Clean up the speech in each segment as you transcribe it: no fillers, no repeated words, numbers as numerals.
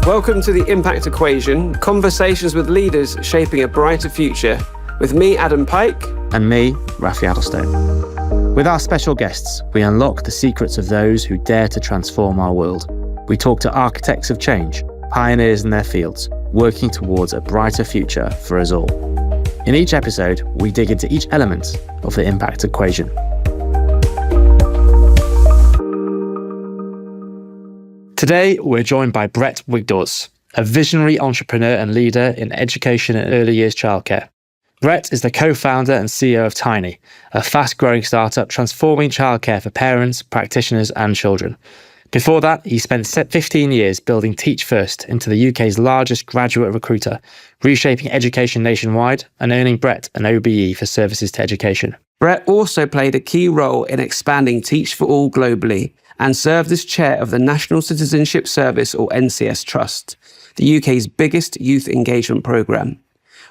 Welcome to The Impact Equation, conversations with leaders shaping a brighter future, with me, Adam Pike. And me, Rafi Adelstone. With our special guests, we unlock the secrets of those who dare to transform our world. We talk to architects of change, pioneers in their fields, working towards a brighter future for us all. In each episode, we dig into each element of the impact equation. Today, we're joined by Brett Wigdortz, a visionary entrepreneur and leader in education and early years childcare. Brett is the co-founder and CEO of Tiney, a fast-growing startup transforming childcare for parents, practitioners, and children. Before that, he spent 15 years building Teach First into the UK's largest graduate recruiter, reshaping education nationwide and earning Brett an OBE for services to education. Brett also played a key role in expanding Teach for All globally and served as chair of the National Citizenship Service, or NCS Trust, the UK's biggest youth engagement programme.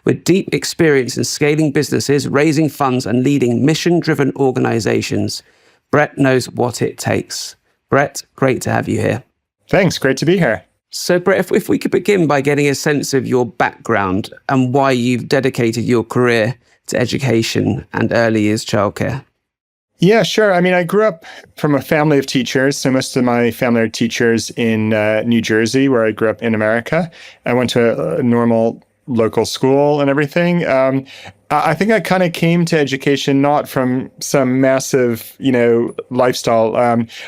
With deep experience in scaling businesses, raising funds and leading mission-driven organisations, Brett knows what it takes. Brett, great to have you here. Thanks, great to be here. So Brett, if we could begin by getting a sense of your background and why you've dedicated your career to education and early years childcare. Yeah, sure. I mean, I grew up from a family of teachers. So most of my family are teachers in New Jersey, where I grew up in America. I went to a normal local school and everything. I think I kind of came to education not from some massive, lifestyle.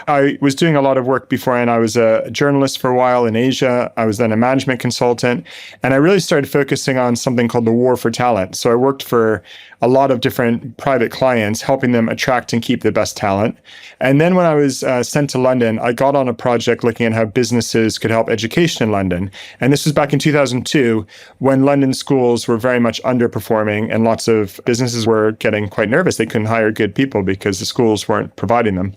I was doing a lot of work before, and I was a journalist for a while in Asia. I was then a management consultant, and I really started focusing on something called the war for talent. So I worked for a lot of different private clients, helping them attract and keep the best talent. And then when I was sent to London, I got on a project looking at how businesses could help education in London. And this was back in 2002, when London schools were very much underperforming and lots of businesses were getting quite nervous. They couldn't hire good people because the schools weren't providing them.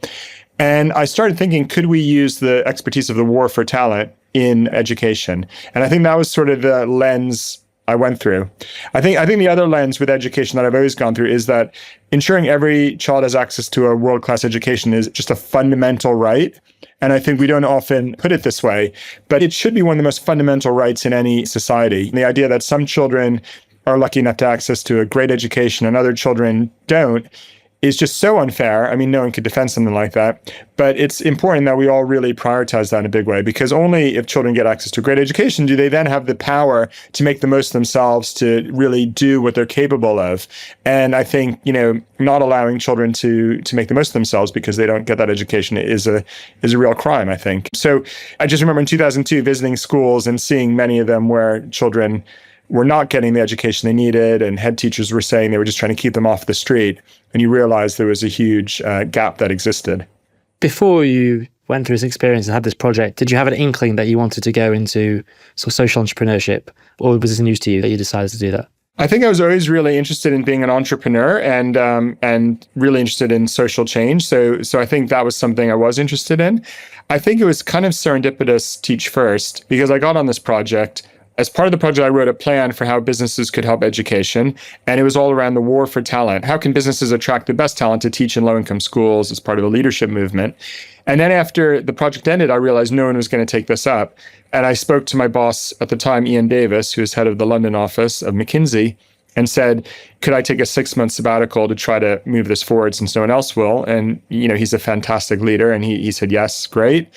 And I started thinking, could we use the expertise of the war for talent in education? And I think that was sort of the lens I went through. I think the other lens with education that I've always gone through is that ensuring every child has access to a world-class education is just a fundamental right. And I think we don't often put it this way, but it should be one of the most fundamental rights in any society. The idea that some children are lucky enough to access to a great education and other children don't is just so unfair. I mean, no one could defend something like that. But it's important that we all really prioritize that in a big way, because only if children get access to a great education do they then have the power to make the most of themselves, to really do what they're capable of. And I think, not allowing children to make the most of themselves because they don't get that education is a real crime, I think. So I just remember in 2002 visiting schools and seeing many of them where children were not getting the education they needed, and head teachers were saying they were just trying to keep them off the street. And you realize there was a huge gap that existed. Before you went through this experience and had this project, did you have an inkling that you wanted to go into sort of social entrepreneurship, or was this news to you that you decided to do that? I think I was always really interested in being an entrepreneur and really interested in social change. So I think that was something I was interested in. I think it was kind of serendipitous Teach First, because I got on this project. As part of the project, I wrote a plan for how businesses could help education, and it was all around the war for talent. How can businesses attract the best talent to teach in low-income schools as part of a leadership movement? And then after the project ended, I realized no one was going to take this up. And I spoke to my boss at the time, Ian Davis, who was head of the London office of McKinsey, and said, could I take a 6-month sabbatical to try to move this forward since no one else will? And, he's a fantastic leader. And he said, yes, great.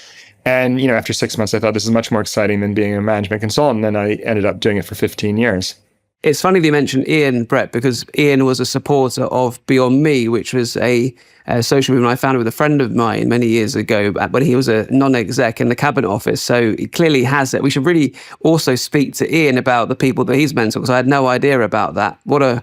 And, after 6 months, I thought this is much more exciting than being a management consultant. And then I ended up doing it for 15 years. It's funny that you mentioned Ian, Brett, because Ian was a supporter of Beyond Me, which was a social movement I founded with a friend of mine many years ago when he was a non-exec in the Cabinet Office. So he clearly has it. We should really also speak to Ian about the people that he's mentored, because I had no idea about that. What a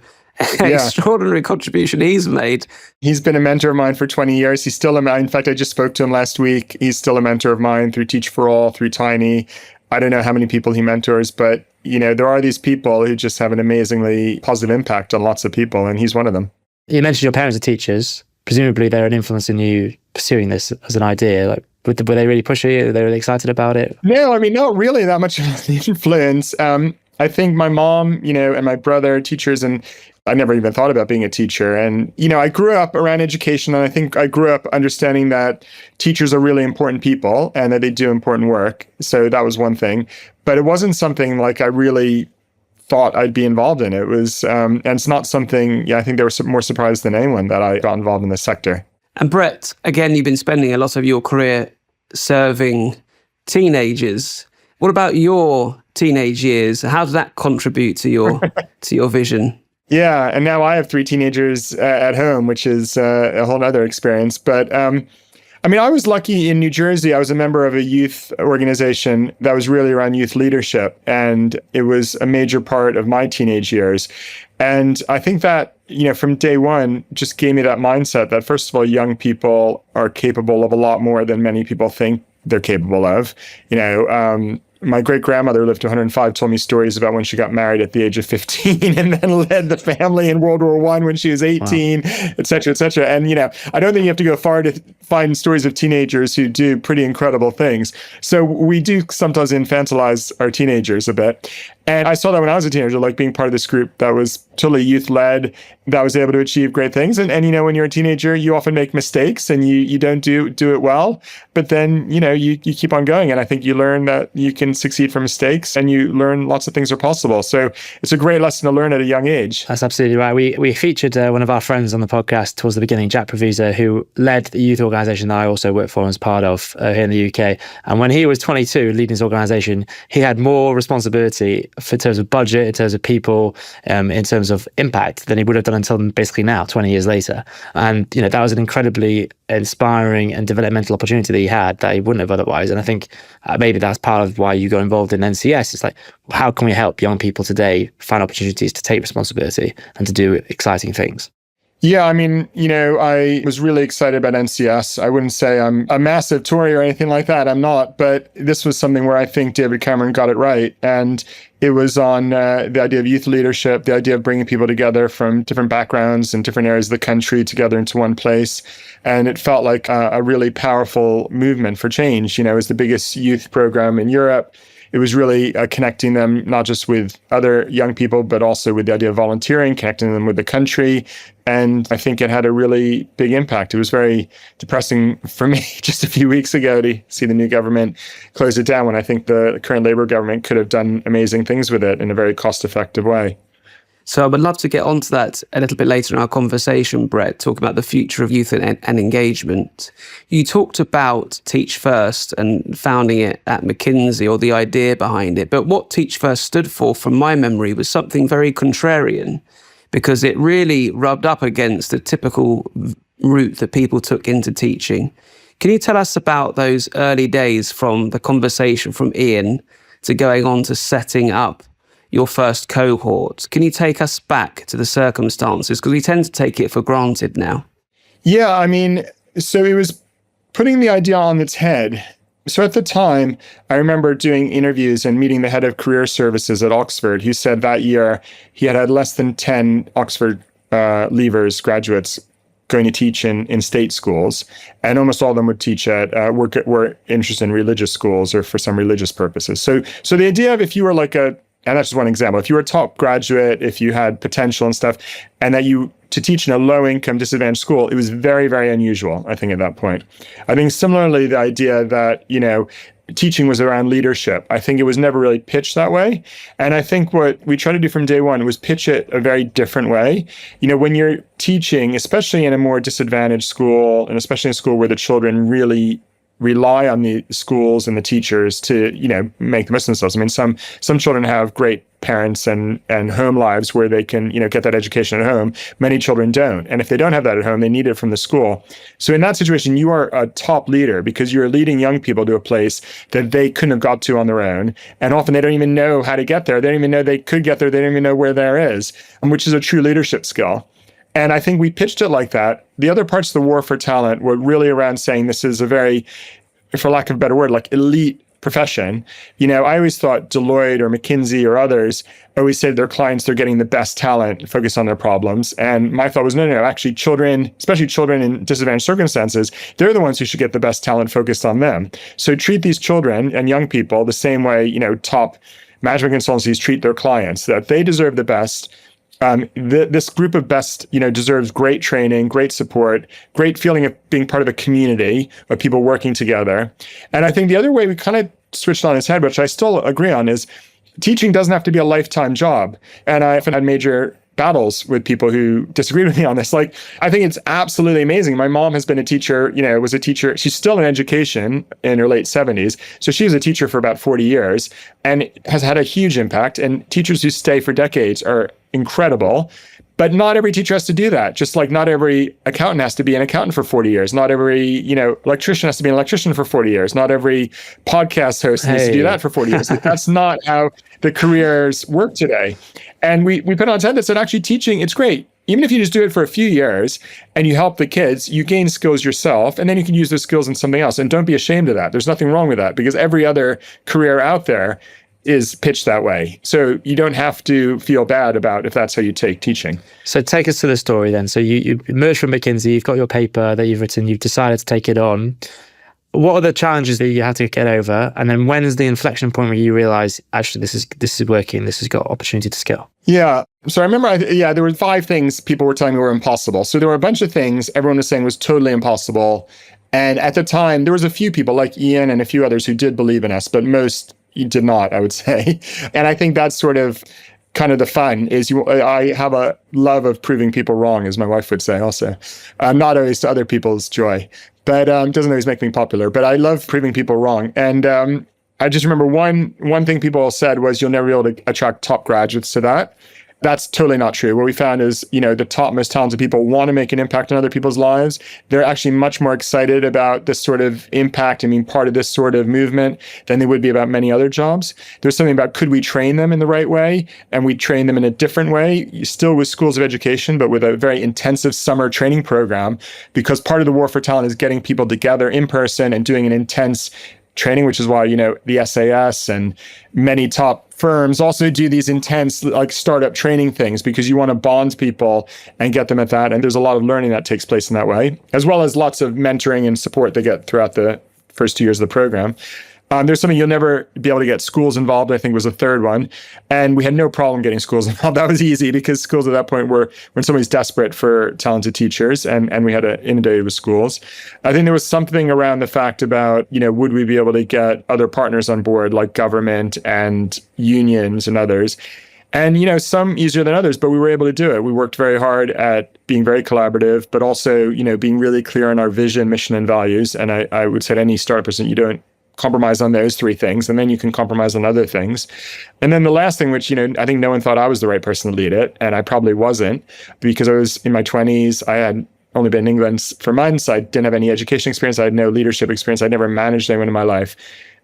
extraordinary contribution he's made. He's been a mentor of mine for 20 years. He's still in fact, I just spoke to him last week. He's still a mentor of mine through Teach for All, through Tiney. I don't know how many people he mentors, but there are these people who just have an amazingly positive impact on lots of people, and he's one of them. You mentioned your parents are teachers. Presumably they're an influence in you pursuing this as an idea. Like, were they really pushing you? Were they really excited about it? No, I mean, not really that much of an influence. I think my mom, and my brother are teachers, and I never even thought about being a teacher. And, I grew up around education, and I think I grew up understanding that teachers are really important people and that they do important work. So that was one thing. But it wasn't something like I really thought I'd be involved in. It was, and it's not something, I think they were more surprised than anyone that I got involved in this sector. And Brett, again, you've been spending a lot of your career serving teenagers. What about your teenage years? How does that contribute to your vision? Yeah, and now I have 3 teenagers at home, which is a whole other experience. But I was lucky in New Jersey. I was a member of a youth organization that was really around youth leadership, and it was a major part of my teenage years. And I think that, from day one, just gave me that mindset that, first of all, young people are capable of a lot more than many people think they're capable of. My great-grandmother lived to 105, told me stories about when she got married at the age of 15 and then led the family in World War I when she was 18, et cetera, et cetera. And, I don't think you have to go far to find stories of teenagers who do pretty incredible things. So we do sometimes infantilize our teenagers a bit. And I saw that when I was a teenager, like being part of this group that was totally youth-led, that was able to achieve great things. And when you're a teenager, you often make mistakes and you don't do it well. But then, you keep on going. And I think you learn that you can succeed from mistakes, and you learn lots of things are possible. So it's a great lesson to learn at a young age. That's absolutely right. We featured one of our friends on the podcast towards the beginning, Jack Proviso, who led the youth organisation that I also work for and was part of here in the UK. And when he was 22, leading his organisation, he had more responsibility in terms of budget, in terms of people, in terms of impact than he would have done until basically now, 20 years later. And, that was an incredibly inspiring and developmental opportunity that he had that he wouldn't have otherwise. And I think maybe that's part of why you got involved in NCS. It's like, how can we help young people today find opportunities to take responsibility and to do exciting things? Yeah, I was really excited about NCS. I wouldn't say I'm a massive Tory or anything like that. I'm not. But this was something where I think David Cameron got it right. And it was on the idea of youth leadership, the idea of bringing people together from different backgrounds and different areas of the country together into one place. And it felt like a really powerful movement for change. It was the biggest youth program in Europe. It was really connecting them not just with other young people, but also with the idea of volunteering, connecting them with the country. And I think it had a really big impact. It was very depressing for me just a few weeks ago to see the new government close it down, when I think the current Labour government could have done amazing things with it in a very cost-effective way. So I would love to get onto that a little bit later in our conversation, Brett, talking about the future of youth and engagement. You talked about Teach First and founding it at McKinsey, or the idea behind it. But what Teach First stood for, from my memory, was something very contrarian, because it really rubbed up against the typical route that people took into teaching. Can you tell us about those early days, from the conversation from Ian to going on to setting up your first cohort? Can you take us back to the circumstances? Because we tend to take it for granted now. Yeah, so it was putting the idea on its head. So at the time, I remember doing interviews and meeting the head of career services at Oxford, who said that year he had less than 10 Oxford leavers, graduates, going to teach in state schools, and almost all of them would teach at were interested in religious schools or for some religious purposes. So the idea of, if you were and that's just one example, if you were a top graduate, if you had potential and stuff, and that to teach in a low-income, disadvantaged school, it was very, very unusual, I think, at that point. I think similarly, the idea that, teaching was around leadership, I think it was never really pitched that way. And I think what we tried to do from day one was pitch it a very different way. When you're teaching, especially in a more disadvantaged school, and especially in a school where the children really rely on the schools and the teachers to, make the most of themselves. Some children have great parents and home lives where they can, get that education at home. Many children don't. And if they don't have that at home, they need it from the school. So in that situation, you are a top leader, because you're leading young people to a place that they couldn't have got to on their own. And often they don't even know how to get there. They don't even know they could get there. They don't even know where there is, which is a true leadership skill. And I think we pitched it like that. The other parts of the war for talent were really around saying this is a very, for lack of a better word, like elite profession. I always thought Deloitte or McKinsey or others always said their clients, they're getting the best talent, focus on their problems. And my thought was, no, actually children, especially children in disadvantaged circumstances, they're the ones who should get the best talent focused on them. So treat these children and young people the same way, top management consultancies treat their clients, that they deserve the best. This group of best, deserves great training, great support, great feeling of being part of a community of people working together. And I think the other way we kind of switched on its head, which I still agree on, is teaching doesn't have to be a lifetime job. And I often had major battles with people who disagreed with me on this. Like, I think it's absolutely amazing. My mom has been a teacher, was a teacher. She's still in education in her late 70s. So she was a teacher for about 40 years and has had a huge impact. And teachers who stay for decades are incredible. But not every teacher has to do that. Just like not every accountant has to be an accountant for 40 years. Not every, electrician has to be an electrician for 40 years. Not every podcast host needs to do that for 40 years. Like, that's not how the careers work today. And we put on tent that said, actually teaching, it's great. Even if you just do it for a few years and you help the kids, you gain skills yourself, and then you can use those skills in something else. And don't be ashamed of that. There's nothing wrong with that, because every other career out there is pitched that way. So you don't have to feel bad about if that's how you take teaching. So take us to the story then. So you emerged from McKinsey, you've got your paper that you've written, you've decided to take it on. What are the challenges that you had to get over? And then when is the inflection point where you realize, actually, this is working, this has got opportunity to scale? Yeah. So I remember, there were 5 things people were telling me were impossible. So there were a bunch of things everyone was saying was totally impossible. And at the time, there was a few people like Ian and a few others who did believe in us, but most did not, I would say. And I think that's sort of kind of the fun is I have a love of proving people wrong, as my wife would say also. Not always to other people's joy, but it doesn't always make me popular. But I love proving people wrong. And I just remember one thing people said was, you'll never be able to attract top graduates to that. That's totally not true. What we found is, the top most talented people want to make an impact on other people's lives. They're actually much more excited about this sort of impact and being part of this sort of movement than they would be about many other jobs. There's something about, could we train them in the right way? And we train them in a different way, still with schools of education, but with a very intensive summer training program, because part of the war for talent is getting people together in person and doing an intense training, which is why, the SAS and many top firms also do these intense like startup training things, because you want to bond people and get them at that. And there's a lot of learning that takes place in that way, as well as lots of mentoring and support they get throughout the first 2 years of the program. There's something you'll never be able to get schools involved, I think was the third one. And we had no problem getting schools involved. That was easy, because schools at that point were when somebody's desperate for talented teachers, and we had it inundated with schools. I think there was something around the fact about, would we be able to get other partners on board, like government and unions and others. And, some easier than others, but we were able to do it. We worked very hard at being very collaborative, but also, being really clear on our vision, mission, and values. And I would say to any startup person, you don't compromise on those 3 things, and then you can compromise on other things. And then the last thing, which, I think no one thought I was the right person to lead it, and I probably wasn't, because I was in my 20s. I had only been in England for months. I didn't have any education experience. I had no leadership experience. I'd never managed anyone in my life.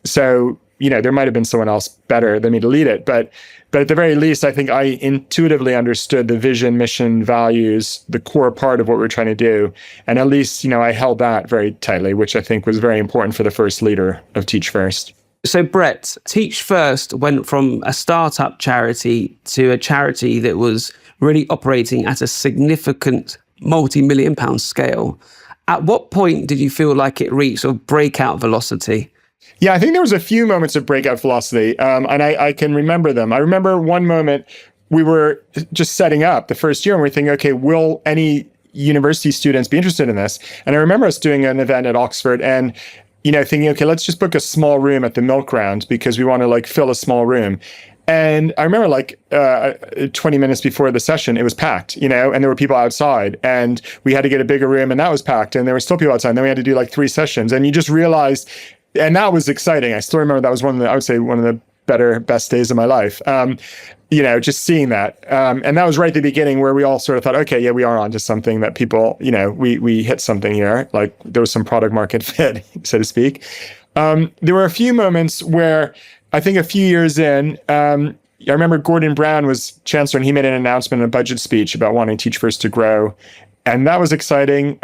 So, there might have been someone else better than me to lead it. But at the very least, I think I intuitively understood the vision, mission, values, the core part of what we're trying to do. And at least, I held that very tightly, which I think was very important for the first leader of Teach First. So Brett, Teach First went from a startup charity to a charity that was really operating at a significant multi-million-pound scale. At what point did you feel like it reached sort of breakout velocity? Yeah, I think there was a few moments of breakout velocity, and I can remember them. I remember one moment we were just setting up the first year, and we're thinking, okay, will any university students be interested in this? And I remember us doing an event at Oxford and, thinking, okay, let's just book a small room at the Milk Round because we want to fill a small room. And I remember 20 minutes before the session, it was packed, and there were people outside, and we had to get a bigger room, and that was packed, and there were still people outside. And then we had to do 3 sessions, and you just realized. And that was exciting. I still remember that was one of the best days of my life. Just seeing that. And that was right at the beginning where we all sort of thought, okay, yeah, we are onto something that people, we hit something here. There was some product market fit, so to speak. There were a few moments where I think a few years in, I remember Gordon Brown was chancellor and he made an announcement in a budget speech about wanting Teach First to grow. And that was exciting.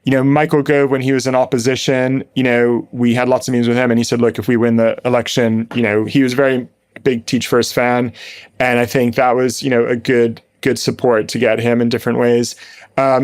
Michael Gove, when he was in opposition, we had lots of meetings with him, and he said, look, if we win the election, he was a very big Teach First fan. And I think that was, a good good support to get him in different ways.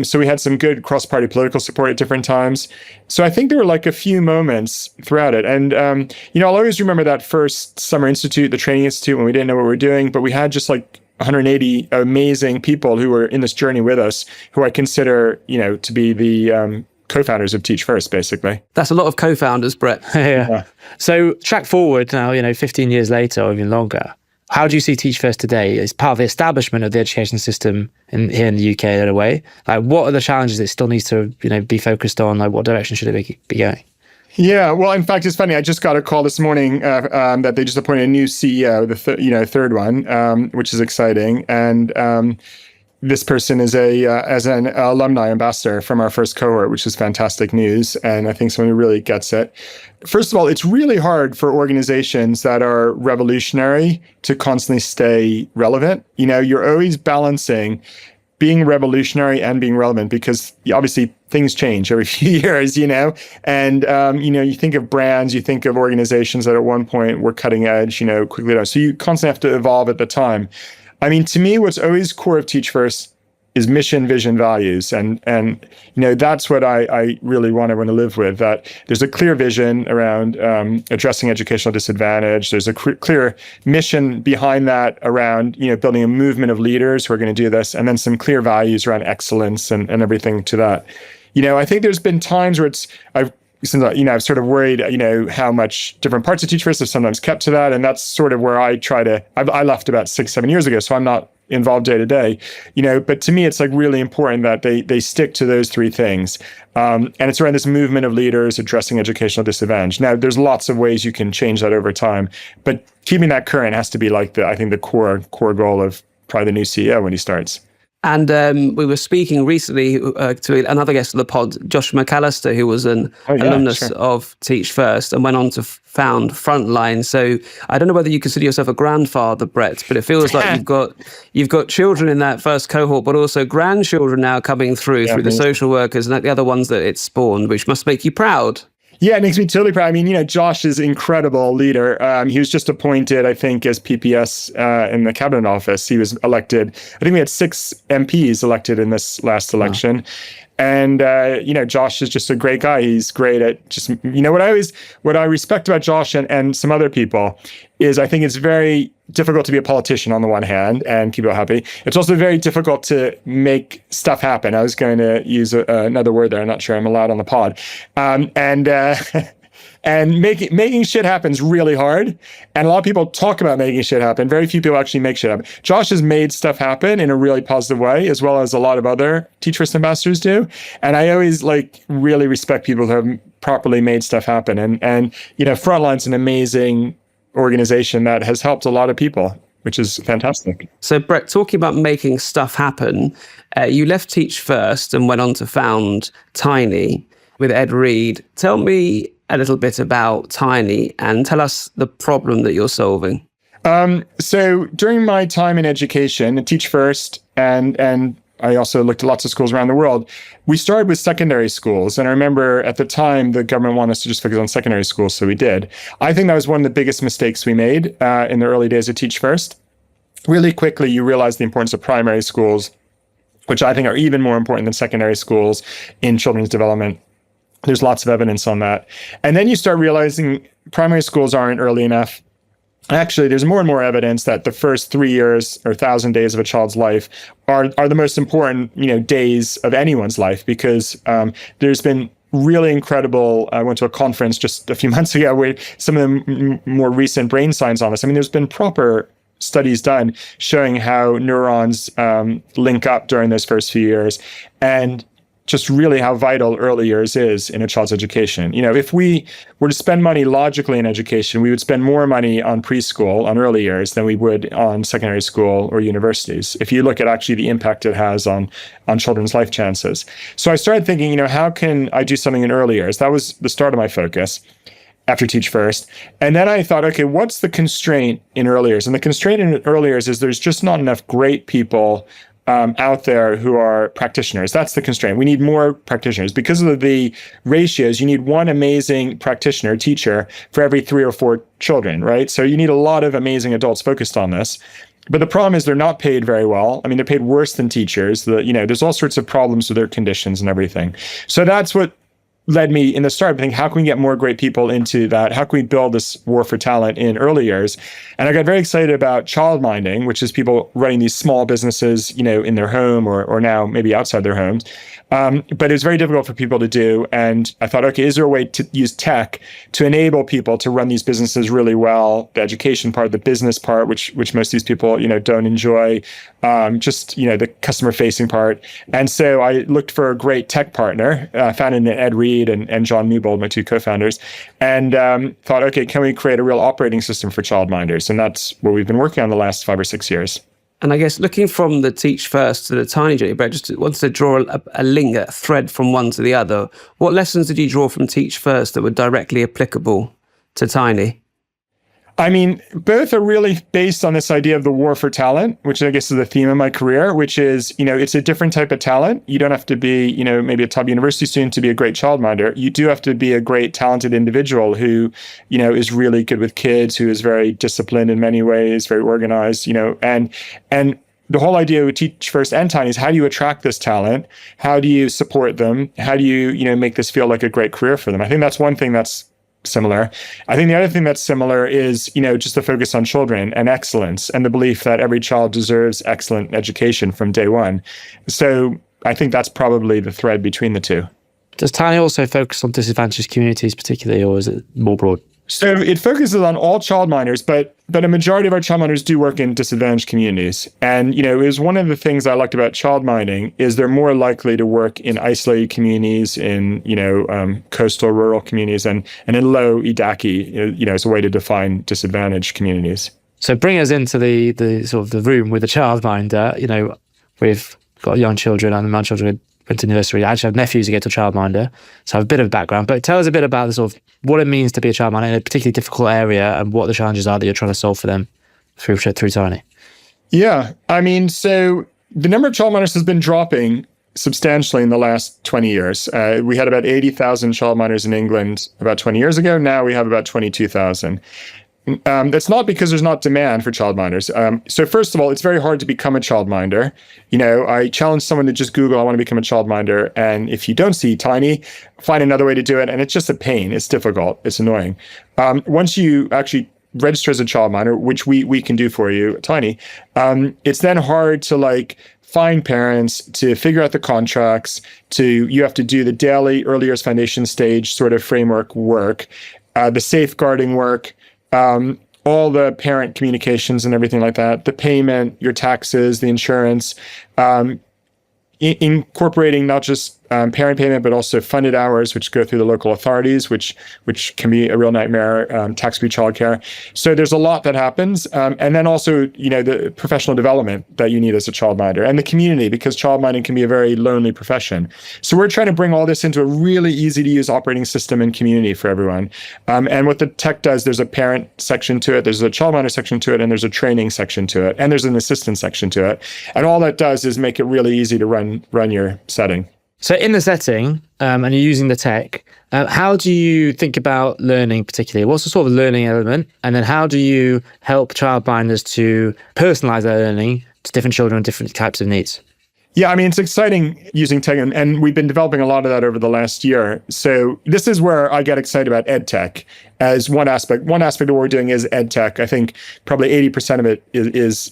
So we had some good cross-party political support at different times. So I think there were like a few moments throughout it. And, I'll always remember that first summer institute, the training institute, when we didn't know what we were doing, but we had just like 180 amazing people who were in this journey with us, who I consider, to be the co-founders of Teach First, basically. That's a lot of co-founders, Brett. Yeah. So track forward now, 15 years later or even longer. How do you see Teach First today as part of the establishment of the education system here in the UK in a way? Like, what are the challenges it still needs to, be focused on? Like, what direction should it be going? Yeah, well, in fact, it's funny. I just got a call this morning that they just appointed a new CEO, the third one, which is exciting. And this person is as an alumni ambassador from our first cohort, which is fantastic news. And I think someone who really gets it. First of all, it's really hard for organizations that are revolutionary to constantly stay relevant. You're always balancing being revolutionary and being relevant, because obviously things change every few years, and, you think of brands, you think of organizations that at one point were cutting edge, quickly down. So you constantly have to evolve at the time. I mean, to me, what's always core of Teach First is mission, vision, values. And that's what I really want everyone to live with, that there's a clear vision around addressing educational disadvantage. There's a clear mission behind that around, building a movement of leaders who are going to do this, and then some clear values around excellence and everything to that. I think there's been times where I've sort of worried, how much different parts of Teach First have sometimes kept to that. And that's sort of where I I left about 6-7 years ago, so I'm not involved day to day, but to me, it's like really important that they stick to those three things. And it's around this movement of leaders addressing educational disadvantage. Now, there's lots of ways you can change that over time, but keeping that current has to be like the core goal of probably the new CEO when he starts. And we were speaking recently to another guest of the pod, Josh McAllister, who was an alumnus of Teach First and went on to found Frontline. So I don't know whether you consider yourself a grandfather, Brett, but it feels like you've got children in that first cohort, but also grandchildren now coming through the social workers and the other ones that it spawned, which must make you proud. Yeah, it makes me totally proud. I mean, Josh is an incredible leader. He was just appointed, I think, as PPS in the cabinet office. He was elected. I think we had 6 MPs elected in this last election. Wow. And, Josh is just a great guy. He's great at just, what I respect about Josh and some other people is I think it's very difficult to be a politician on the one hand and keep people happy. It's also very difficult to make stuff happen. I was going to use another word there. I'm not sure I'm allowed on the pod. And making shit happen is really hard. And a lot of people talk about making shit happen. Very few people actually make shit happen. Josh has made stuff happen in a really positive way, as well as a lot of other Teach First ambassadors do. And I always really respect people who have properly made stuff happen. And Frontline's an amazing organization that has helped a lot of people, which is fantastic. So Brett, talking about making stuff happen, you left Teach First and went on to found Tiney with Ed Reed. Tell me a little bit about Tiney and tell us the problem that you're solving. So during my time in education at Teach First, and I also looked at lots of schools around the world, we started with secondary schools. And I remember at the time, the government wanted us to just focus on secondary schools, so we did. I think that was one of the biggest mistakes we made in the early days of Teach First. Really quickly, you realize the importance of primary schools, which I think are even more important than secondary schools in children's development. There's lots of evidence on that. And then you start realizing primary schools aren't early enough. Actually, there's more and more evidence that the first 3 years or 1,000 days of a child's life are the most important, days of anyone's life, because there's been really incredible. I went to a conference just a few months ago with some of the more recent brain science on this. I mean, there's been proper studies done showing how neurons link up during those first few years, and just really how vital early years is in a child's education. If we were to spend money logically in education, we would spend more money on preschool, on early years, than we would on secondary school or universities, if you look at actually the impact it has on children's life chances. So I started thinking, how can I do something in early years? That was the start of my focus after Teach First. And then I thought, okay, what's the constraint in early years? And the constraint in early years is there's just not enough great people out there who are practitioners. That's the constraint. We need more practitioners. Because of the ratios, you need one amazing practitioner, teacher, for every 3 or 4 children, right? So you need a lot of amazing adults focused on this. But the problem is they're not paid very well. I mean, they're paid worse than teachers. There's all sorts of problems with their conditions and everything. So that's what led me in the start to think, how can we get more great people into that? How can we build this war for talent in early years? And I got very excited about childminding, which is people running these small businesses, in their home or now maybe outside their homes. But it was very difficult for people to do. And I thought, okay, is there a way to use tech to enable people to run these businesses really well? The education part, the business part, which most of these people, don't enjoy, the customer facing part. And so I looked for a great tech partner, found in Ed Reed and John Newbold, my two co-founders, and thought, okay, can we create a real operating system for childminders? And that's what we've been working on the last 5 or 6 years. And I guess looking from the Teach First to the Tiny journey, Brett, just wanted to draw a link, a thread from one to the other. What lessons did you draw from Teach First that were directly applicable to Tiny? I mean, both are really based on this idea of the war for talent, which I guess is the theme of my career, which is, it's a different type of talent. You don't have to be, maybe a top university student to be a great childminder. You do have to be a great, talented individual who, is really good with kids, who is very disciplined in many ways, very organized, and the whole idea with Teach First and Tiny is, how do you attract this talent? How do you support them? How do you, make this feel like a great career for them? I think that's one thing that's similar. I think the other thing that's similar is, just the focus on children and excellence and the belief that every child deserves excellent education from day one. So I think that's probably the thread between the two. Does Tiny also focus on disadvantaged communities particularly, or is it more broad? So it focuses on all childminders, but a majority of our childminders do work in disadvantaged communities. And, it was one of the things I liked about childminding is they're more likely to work in isolated communities, in, coastal rural communities, and in low EDACI, as a way to define disadvantaged communities. So bring us into the sort of the room with a childminder. We've got young children, and my children went to nursery. I actually have nephews who go to childminder, so I have a bit of background. But tell us a bit about the sort of what it means to be a childminder in a particularly difficult area, and what the challenges are that you're trying to solve for them through Tiny. Yeah, I mean, so the number of childminders has been dropping substantially in the last 20 years. We had about 80,000 childminders in England about 20 years ago. Now we have about 22,000. That's not because there's not demand for childminders. So first of all, it's very hard to become a childminder. I challenge someone to just Google, I want to become a childminder. And if you don't see Tiny, find another way to do it. And it's just a pain. It's difficult. It's annoying. Once you actually register as a childminder, which we can do for you, Tiny, it's then hard to find parents, to figure out the contracts, you have to do the daily early years foundation stage sort of framework work, the safeguarding work, all the parent communications and everything like that, the payment, your taxes, the insurance, incorporating not just parent payment, but also funded hours, which go through the local authorities, which can be a real nightmare, tax-free childcare. So there's a lot that happens. And then also, the professional development that you need as a childminder, and the community, because childminding can be a very lonely profession. So we're trying to bring all this into a really easy to use operating system and community for everyone. And what the tech does, there's a parent section to it, there's a childminder section to it, and there's a training section to it, and there's an assistant section to it. And all that does is make it really easy to run your setting. So in the setting, and you're using the tech, how do you think about learning particularly? What's the sort of learning element? And then how do you help childminders to personalize their learning to different children with different types of needs? Yeah, I mean, it's exciting using tech, and we've been developing a lot of that over the last year. So this is where I get excited about ed tech as one aspect. One aspect of what we're doing is ed tech. I think probably 80% of it is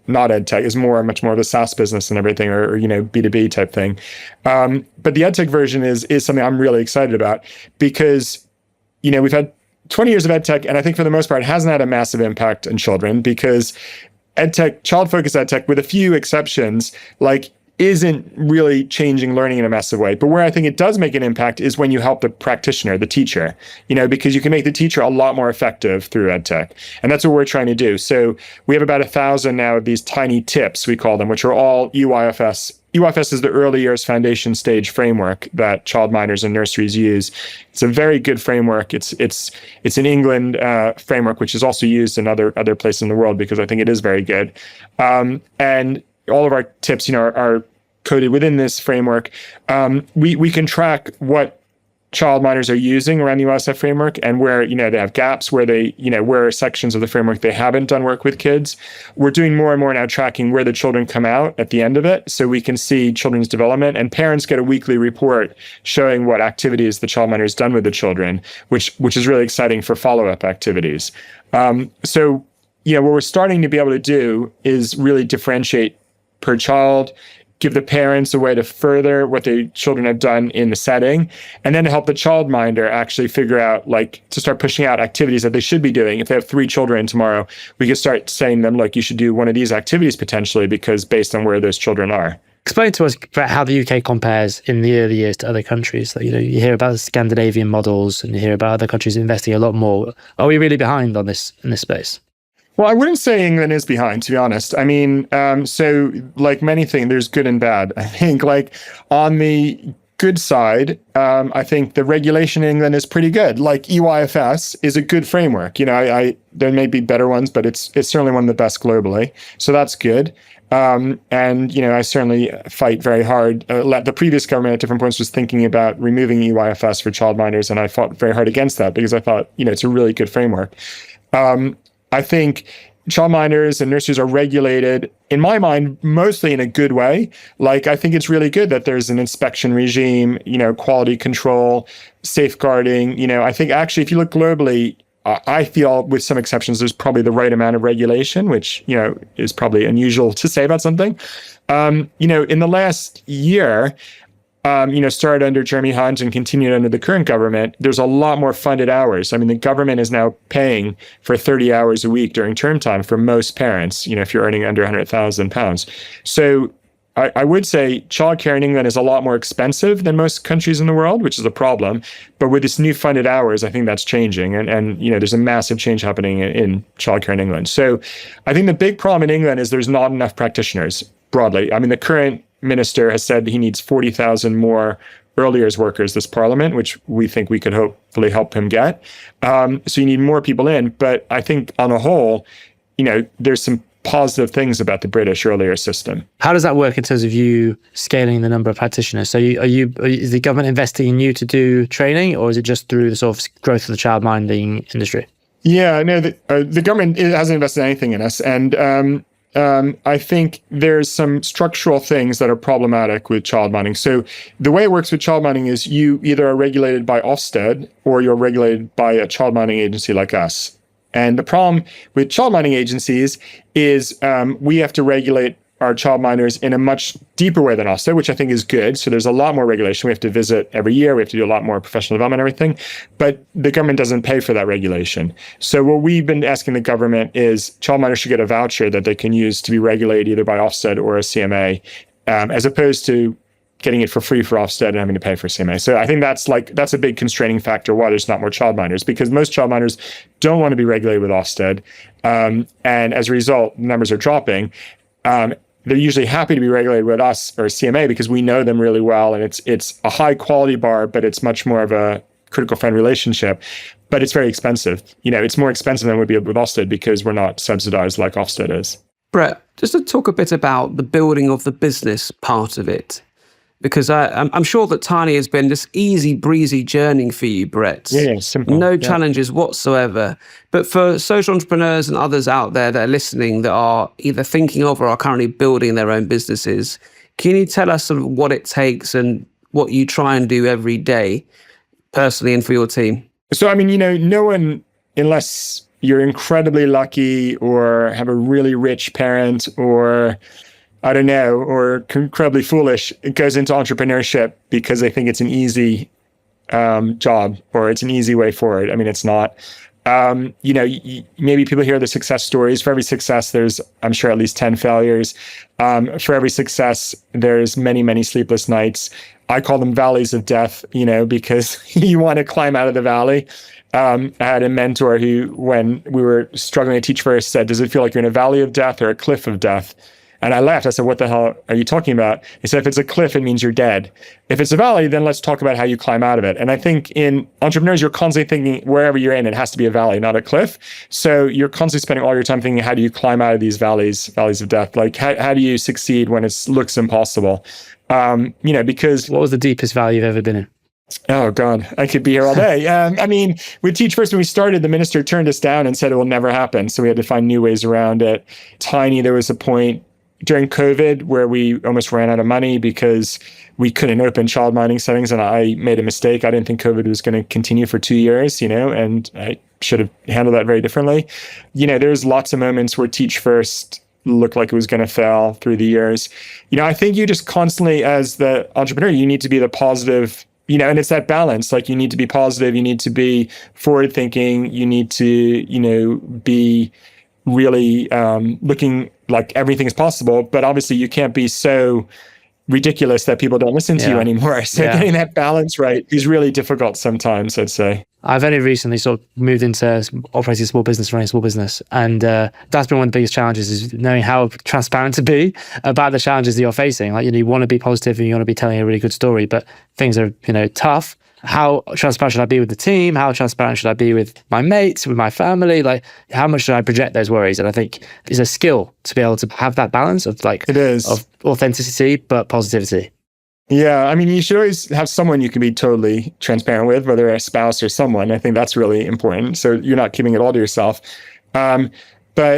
not ed tech, is much more of a SaaS business and everything, or B2B type thing. But the ed tech version is something I'm really excited about, because we've had 20 years of ed tech, and I think for the most part, it hasn't had a massive impact on children, because ed tech, child-focused ed tech, with a few exceptions, isn't really changing learning in a massive way. But where I think it does make an impact is when you help the practitioner, the teacher, because you can make the teacher a lot more effective through ed tech. And that's what we're trying to do. So we have about 1,000 now of these tiny tips, we call them, which are all EYFS. EYFS is the early years foundation stage framework that childminders and nurseries use. It's a very good framework. It's an England framework, which is also used in other places in the world, because I think it is very good. And all of our tips, are coded within this framework. We can track what childminders are using around the USF framework and where, they have gaps, where where sections of the framework they haven't done work with kids. We're doing more and more now tracking where the children come out at the end of it so we can see children's development, and parents get a weekly report showing what activities the childminder has done with the children, which is really exciting for follow-up activities. So what we're starting to be able to do is really differentiate per child, give the parents a way to further what the children have done in the setting, and then to help the childminder actually figure out, to start pushing out activities that they should be doing. If they have 3 children tomorrow, we could start saying to them, look, you should do one of these activities potentially, because based on where those children are. Explain to us, Brett, how the UK compares in the early years to other countries. You hear about the Scandinavian models and you hear about other countries investing a lot more. Are we really behind on this in this space? Well, I wouldn't say England is behind, to be honest. I mean, so like many things, there's good and bad. I think on the good side, I think the regulation in England is pretty good. EYFS is a good framework. There may be better ones, but it's certainly one of the best globally. So that's good. And I certainly fight very hard. The previous government at different points was thinking about removing EYFS for childminders, and I fought very hard against that because I thought, it's a really good framework. I think childminders and nurseries are regulated, in my mind, mostly in a good way. I think it's really good that there's an inspection regime, quality control, safeguarding. I think actually, if you look globally, I feel, with some exceptions, there's probably the right amount of regulation, which, is probably unusual to say about something. In the last year, started under Jeremy Hunt and continued under the current government, there's a lot more funded hours. I mean, the government is now paying for 30 hours a week during term time for most parents, if you're earning under £100,000. So I would say childcare in England is a lot more expensive than most countries in the world, which is a problem. But with this new funded hours, I think that's changing. And there's a massive change happening in childcare in England. So I think the big problem in England is there's not enough practitioners broadly. I mean, the current minister has said he needs 40,000 more early years workers this parliament, which we think we could hopefully help him get. So you need more people in. But I think on a whole, there's some positive things about the British early years system. How does that work in terms of you scaling the number of practitioners? So is the government investing in you to do training, or is it just through the sort of growth of the childminding industry? Yeah, no, the government hasn't invested anything in us. And I think there's some structural things that are problematic with childminding. So the way it works with childminding is you either are regulated by Ofsted or you're regulated by a childminding agency like us. And the problem with childminding agencies is we have to regulate our childminders in a much deeper way than Ofsted, which I think is good. So there's a lot more regulation. We have to visit every year. We have to do a lot more professional development and everything. But the government doesn't pay for that regulation. So what we've been asking the government is childminders should get a voucher that they can use to be regulated either by Ofsted or a CMA, as opposed to getting it for free for Ofsted and having to pay for CMA. So I think that's a big constraining factor why there's not more childminders, because most childminders don't want to be regulated with Ofsted. And as a result, numbers are dropping. They're usually happy to be regulated with us or CMA because we know them really well, and it's a high quality bar, but it's much more of a critical friend relationship. But it's very expensive. It's more expensive than it would be with Ofsted because we're not subsidized like Ofsted is. Brett, just to talk a bit about the building of the business part of it, because I'm sure that Tiney has been this easy breezy journey for you, Brett. Yeah, simple. No challenges whatsoever. But for social entrepreneurs and others out there that are listening that are either thinking of or are currently building their own businesses, can you tell us sort of what it takes and what you try and do every day, personally and for your team? So, I mean, no one, unless you're incredibly lucky or have a really rich parent or I don't know, or incredibly foolish, it goes into entrepreneurship because they think it's an easy job or it's an easy way forward. I mean, it's not. Maybe people hear the success stories. For every success, there's, I'm sure, at least 10 failures. For every success, there's many, many sleepless nights. I call them valleys of death, because you want to climb out of the valley. I had a mentor who, when we were struggling to teach first, said, "Does it feel like you're in a valley of death or a cliff of death?" And I laughed. I said, "What the hell are you talking about?" He said, "If it's a cliff, it means you're dead. If it's a valley, then let's talk about how you climb out of it." And I think in entrepreneurs, you're constantly thinking wherever you're in, it has to be a valley, not a cliff. So you're constantly spending all your time thinking, how do you climb out of these valleys of death? Like, how do you succeed when it looks impossible? Because... What was the deepest valley you've ever been in? Oh God, I could be here all day. I mean, with Teach First, when we started, the minister turned us down and said it will never happen. So we had to find new ways around it. Tiney, there was a point during COVID where we almost ran out of money because we couldn't open child minding settings. And I made a mistake. I didn't think COVID was going to continue for 2 years, and I should have handled that very differently. There's lots of moments where Teach First looked like it was going to fail through the years. I think you just constantly, as the entrepreneur, you need to be the positive, and it's that balance. Like, you need to be positive, you need to be forward thinking, you need to, be really looking like everything is possible. But obviously you can't be so ridiculous that people don't listen to you anymore. So getting that balance right is really difficult sometimes, I'd say. I've only recently sort of moved into operating a small business, running a small business. And that's been one of the biggest challenges, is knowing how transparent to be about the challenges that you're facing. Like, you want to be positive and you want to be telling a really good story, but things are, tough. How transparent should I be with the team? How transparent should I be with my mates, with my family? Like, how much should I project those worries? And I think it's a skill to be able to have that balance of it is of authenticity, but positivity. Yeah, I mean, you should always have someone you can be totally transparent with, whether a spouse or someone. I think that's really important. So you're not keeping it all to yourself. But,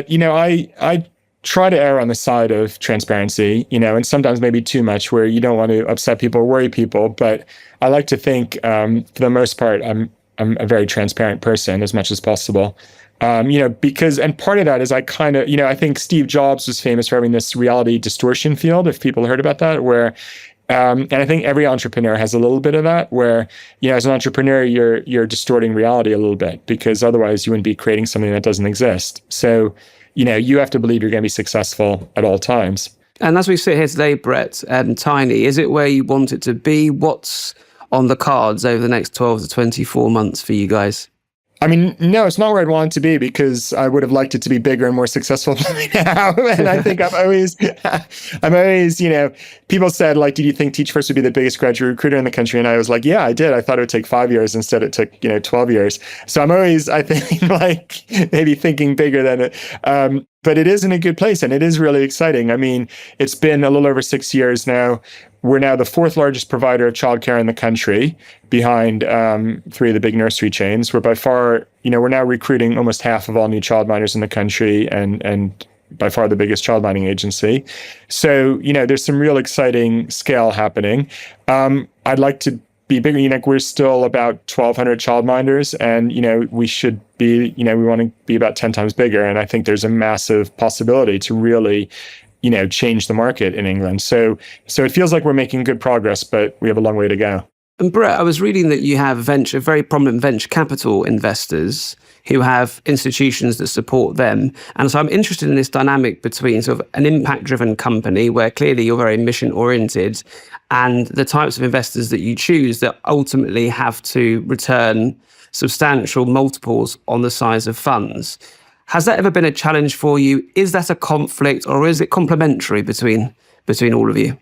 I try to err on the side of transparency, and sometimes maybe too much, where you don't want to upset people or worry people. But I like to think, for the most part, I'm a very transparent person as much as possible. Because part of that is I kind of, I think Steve Jobs was famous for having this reality distortion field, if people heard about that, where and I think every entrepreneur has a little bit of that, where, as an entrepreneur, you're distorting reality a little bit, because otherwise you wouldn't be creating something that doesn't exist. So, you have to believe you're going to be successful at all times. And as we sit here today, Brett, and Tiney, is it where you want it to be? What's on the cards over the next 12 to 24 months for you guys? I mean, no, it's not where I'd want it to be, because I would have liked it to be bigger and more successful than now. And I think I'm always, people said, like, did you think Teach First would be the biggest graduate recruiter in the country? And I was like, yeah, I did. I thought it would take 5 years. Instead, it took, 12 years. So I'm always, I think, like, maybe thinking bigger than it. But it is in a good place, and it is really exciting. I mean, it's been a little over 6 years now. We're now the 4th largest provider of childcare in the country, behind 3 of the big nursery chains. We're by far, we're now recruiting almost half of all new childminders in the country, and by far the biggest childminding agency. So, there's some real exciting scale happening. I'd like to be bigger. We're still about 1,200 childminders, and, we should be, we want to be about 10 times bigger. And I think there's a massive possibility to really, change the market in England. So it feels like we're making good progress, but we have a long way to go. And Brett, I was reading that you have very prominent venture capital investors who have institutions that support them. And so I'm interested in this dynamic between sort of an impact-driven company, where clearly you're very mission-oriented, and the types of investors that you choose that ultimately have to return substantial multiples on the size of funds. Has that ever been a challenge for you? Is that a conflict, or is it complementary between all of you?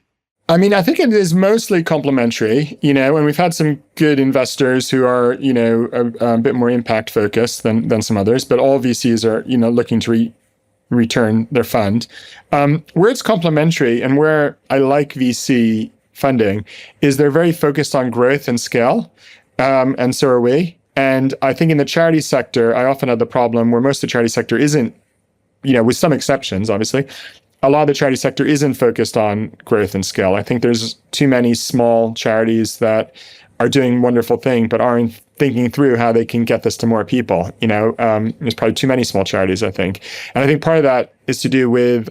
I mean, I think it is mostly complementary, and we've had some good investors who are, a bit more impact focused than some others, but all VCs are, looking to return their fund. Where it's complementary, and where I like VC funding, is they're very focused on growth and scale, and so are we. And I think in the charity sector, I often have the problem where most of the charity sector isn't, with some exceptions, obviously, a lot of the charity sector isn't focused on growth and scale. I think there's too many small charities that are doing wonderful things, but aren't thinking through how they can get this to more people. There's probably too many small charities, I think. And I think part of that is to do with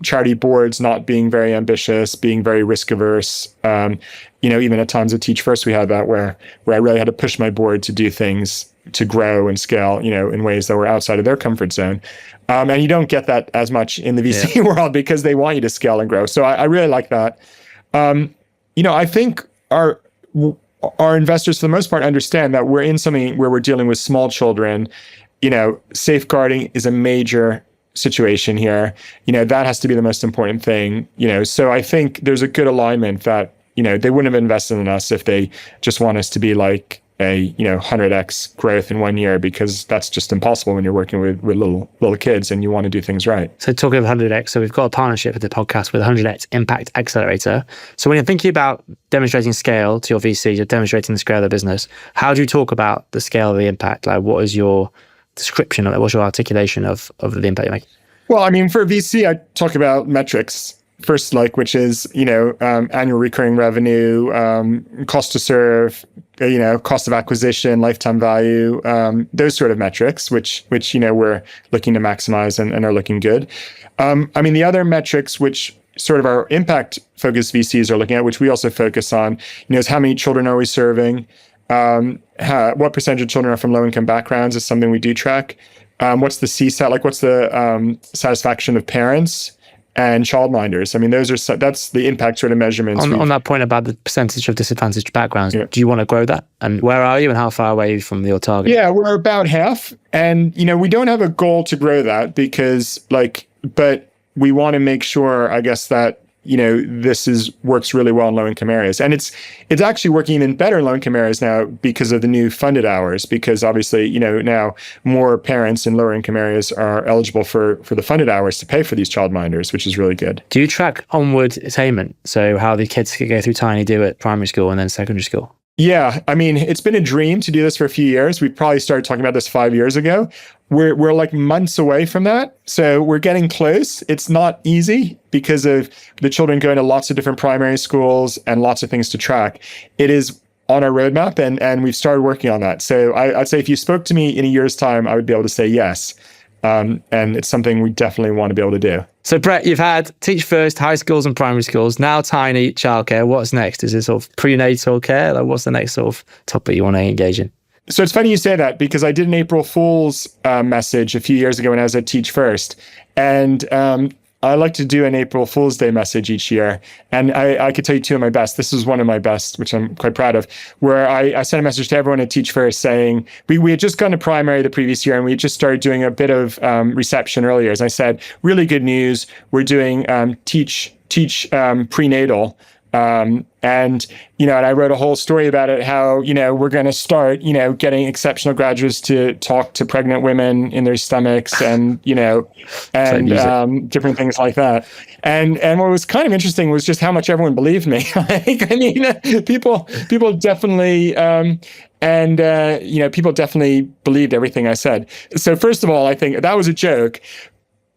charity boards not being very ambitious, being very risk averse. Even at times at Teach First, we had that where I really had to push my board to do things to grow and scale, in ways that were outside of their comfort zone. And you don't get that as much in the VC world, because they want you to scale and grow. So I really like that. I think our investors, for the most part, understand that we're in something where we're dealing with small children. Safeguarding is a major situation here. That has to be the most important thing. So I think there's a good alignment that, they wouldn't have invested in us if they just want us to be like, a 100x growth in 1 year, because that's just impossible when you're working with little kids and you want to do things right. So talking of 100x, so we've got a partnership with the podcast with 100x Impact Accelerator. So when you're thinking about demonstrating scale to your VCs, you're demonstrating the scale of the business. How do you talk about the scale of the impact? Like, what is your description of it? What's your articulation of the impact you make? Well, I mean, for a VC, I talk about metrics first, which is, annual recurring revenue, cost to serve, cost of acquisition, lifetime value, those sort of metrics, which we're looking to maximize and are looking good. I mean, the other metrics, which sort of our impact focused VCs are looking at, which we also focus on, is how many children are we serving? What percentage of children are from low income backgrounds is something we do track. What's the CSAT, what's the satisfaction of parents and childminders? I mean, that's the impact sort of measurements. On that point about the percentage of disadvantaged backgrounds, do you want to grow that? And where are you and how far away are you from your target? Yeah, we're about half. And, we don't have a goal to grow that because but we want to make sure, I guess, that this works really well in low-income areas. And it's actually working even better in low-income areas now because of the new funded hours, because obviously, now more parents in lower-income areas are eligible for the funded hours to pay for these childminders, which is really good. Do you track onward attainment? So how the kids could go through Tiney do at primary school and then secondary school? Yeah, I mean, it's been a dream to do this for a few years. We probably started talking about this 5 years ago. We're like months away from that. So we're getting close. It's not easy because of the children going to lots of different primary schools and lots of things to track. It is on our roadmap and we've started working on that. So I'd say if you spoke to me in a year's time, I would be able to say yes. And it's something we definitely want to be able to do. So Brett, you've had Teach First, high schools and primary schools, now Tiney, childcare. What's next? Is it sort of prenatal care? Like, what's the next sort of topic you want to engage in? So it's funny you say that because I did an April Fool's message a few years ago when I was at Teach First. And I like to do an April Fool's Day message each year. And I could tell you two of my best. This is one of my best, which I'm quite proud of, where I sent a message to everyone at Teach First saying, we had just gone to primary the previous year and we had just started doing a bit of reception earlier. As I said, really good news. We're doing teach prenatal. And I wrote a whole story about it, how, we're going to start, getting exceptional graduates to talk to pregnant women in their stomachs and, different things like that. And what was kind of interesting was just how much everyone believed me. People definitely, people definitely believed everything I said. So first of all, I think that was a joke,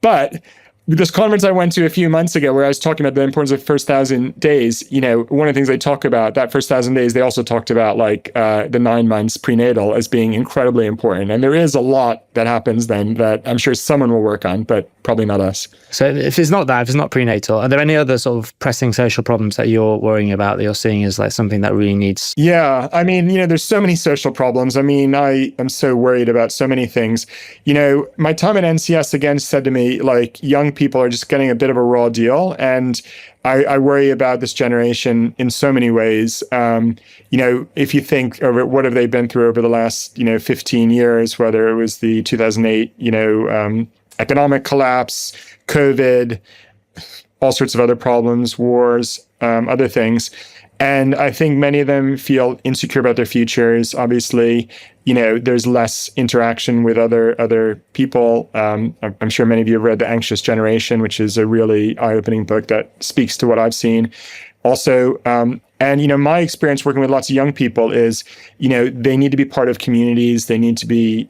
but this conference I went to a few months ago where I was talking about the importance of first 1,000 days, one of the things they talk about, that first 1,000 days, they also talked about the 9 months prenatal as being incredibly important. And there is a lot that happens then that I'm sure someone will work on, but probably not us. So if it's not prenatal, are there any other sort of pressing social problems that you're worrying about that you're seeing as like something that really needs? Yeah. I mean, there's so many social problems. I mean, I am so worried about so many things. My time at NCS again said to me, young people are just getting a bit of a raw deal. And I worry about this generation in so many ways. If you think of what have they been through over the last, 15 years, whether it was the 2008, economic collapse, COVID, all sorts of other problems, wars, other things. And I think many of them feel insecure about their futures. Obviously, there's less interaction with other people. I'm sure many of you have read The Anxious Generation, which is a really eye-opening book that speaks to what I've seen. Also, my experience working with lots of young people is, they need to be part of communities. They need to be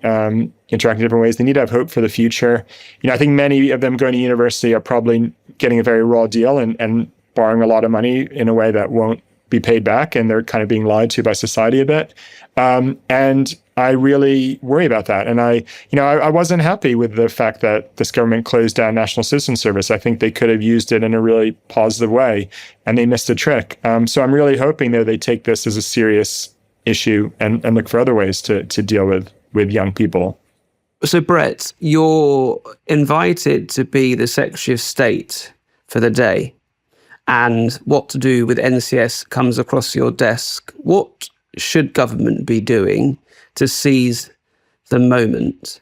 interacting in different ways. They need to have hope for the future. I think many of them going to university are probably getting a very raw deal and borrowing a lot of money in a way that won't be paid back, and they're kind of being lied to by society a bit. And I really worry about that. And I wasn't happy with the fact that this government closed down National Citizen Service. I think they could have used it in a really positive way, and they missed a trick. So I'm really hoping that they take this as a serious issue and look for other ways to deal with young people. So Brett, you're invited to be the Secretary of State for the day, and what to do with NCS comes across your desk. What should government be doing to seize the moment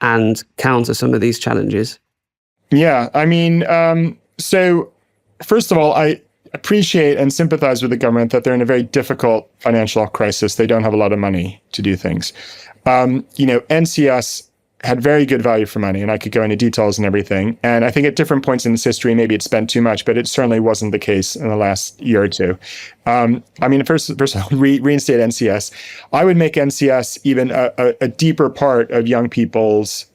and counter some of these challenges? Yeah, I mean, so first of all, appreciate and sympathize with the government that they're in a very difficult financial crisis. They don't have a lot of money to do things. NCS had very good value for money, and I could go into details and everything. And I think at different points in its history, maybe it spent too much, but it certainly wasn't the case in the last year or two. First of all, reinstate NCS. I would make NCS even a deeper part of young people's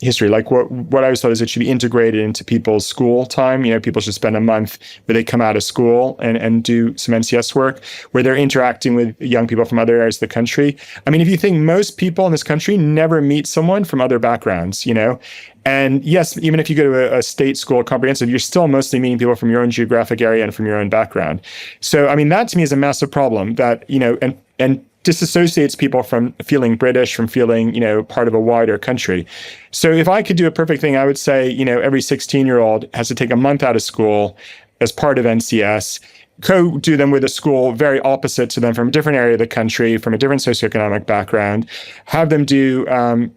history. Like what I always thought is it should be integrated into people's school time. People should spend a month where they come out of school and do some NCS work, where they're interacting with young people from other areas of the country. If you think most people in this country never meet someone from other backgrounds, and yes, even if you go to a state school comprehensive, you're still mostly meeting people from your own geographic area and from your own background. So, that to me is a massive problem that, and disassociates people from feeling British, from feeling, part of a wider country. So if I could do a perfect thing, I would say, every 16-year-old has to take a month out of school as part of NCS, do them with a school very opposite to them from a different area of the country, from a different socioeconomic background, have them do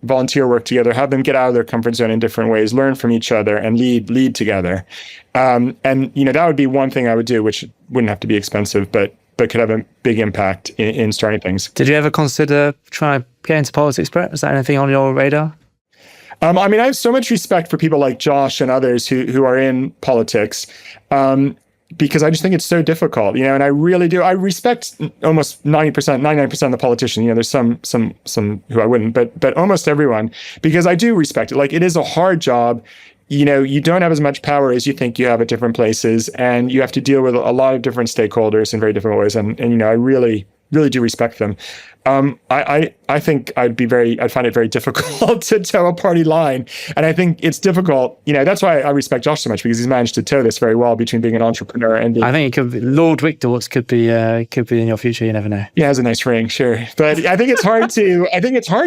volunteer work together, have them get out of their comfort zone in different ways, learn from each other, and lead together. That would be one thing I would do, which wouldn't have to be expensive, but could have a big impact in starting things. Did you ever consider trying to get into politics, Brett? Is that anything on your radar? I have so much respect for people like Josh and others who are in politics, because I just think it's so difficult, and I really do. I respect almost 99% of the politicians. There's some who I wouldn't, but almost everyone, because I do respect it. Like, it is a hard job. You don't have as much power as you think you have at different places, and you have to deal with a lot of different stakeholders in very different ways. And I really do respect them. I think I'd find it very difficult to toe a party line. And I think it's difficult, that's why I respect Josh so much, because he's managed to toe this very well between being an entrepreneur and being... I think Lord Wigdortz could be in your future. You never know. Yeah, has a nice ring, sure. But I think it's hard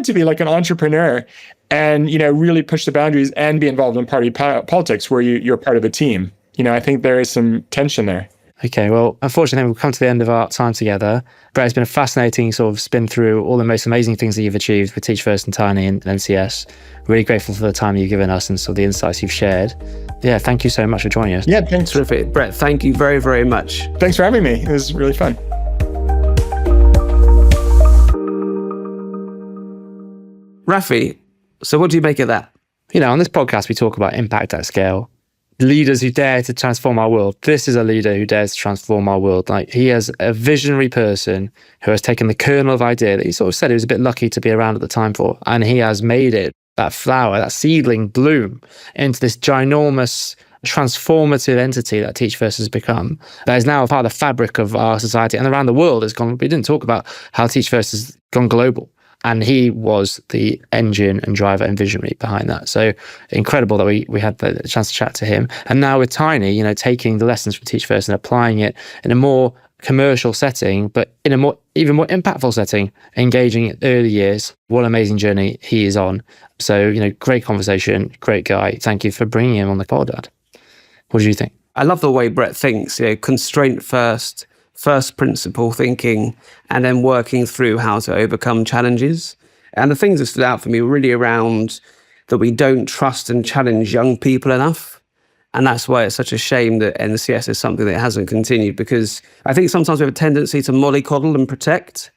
to be like an entrepreneur and, really push the boundaries and be involved in party politics where you're part of a team. I think there is some tension there. Okay, well, unfortunately, we've come to the end of our time together. Brett, it's been a fascinating sort of spin through all the most amazing things that you've achieved with Teach First and Tiney and NCS. Really grateful for the time you've given us and sort of the insights you've shared. Yeah, thank you so much for joining us. Yeah, thanks. Terrific. Brett, thank you very, very much. Thanks for having me. It was really fun. Rafi, so what do you make of that? On this podcast, we talk about impact at scale. Leaders who dare to transform our world. This is a leader who dares to transform our world. Like, he is a visionary person who has taken the kernel of idea that he sort of said he was a bit lucky to be around at the time for, and he has made it, that flower, that seedling bloom into this ginormous transformative entity that Teach First has become. That is now a part of the fabric of our society and around the world. We didn't talk about how Teach First has gone global. And he was the engine and driver and visionary behind that. So incredible that we had the chance to chat to him. And now with Tiney, taking the lessons from Teach First and applying it in a more commercial setting, but in a even more impactful setting, engaging in early years. What an amazing journey he is on. So, great conversation, great guy. Thank you for bringing him on the pod, Dad. What do you think? I love the way Brett thinks, constraint first principle thinking, and then working through how to overcome challenges. And the things that stood out for me were really around that we don't trust and challenge young people enough. And that's why it's such a shame that NCS is something that hasn't continued, because I think sometimes we have a tendency to mollycoddle and protect.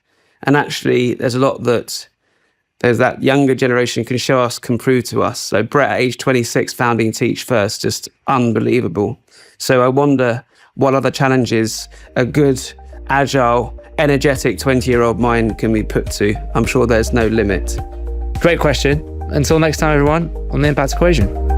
And actually, there's that younger generation can prove to us. So Brett, at age 26, founding Teach First, just unbelievable. So I wonder what other challenges a good, agile, energetic 20-year-old mind can be put to. I'm sure there's no limit. Great question. Until next time, everyone, on The Impact Equation.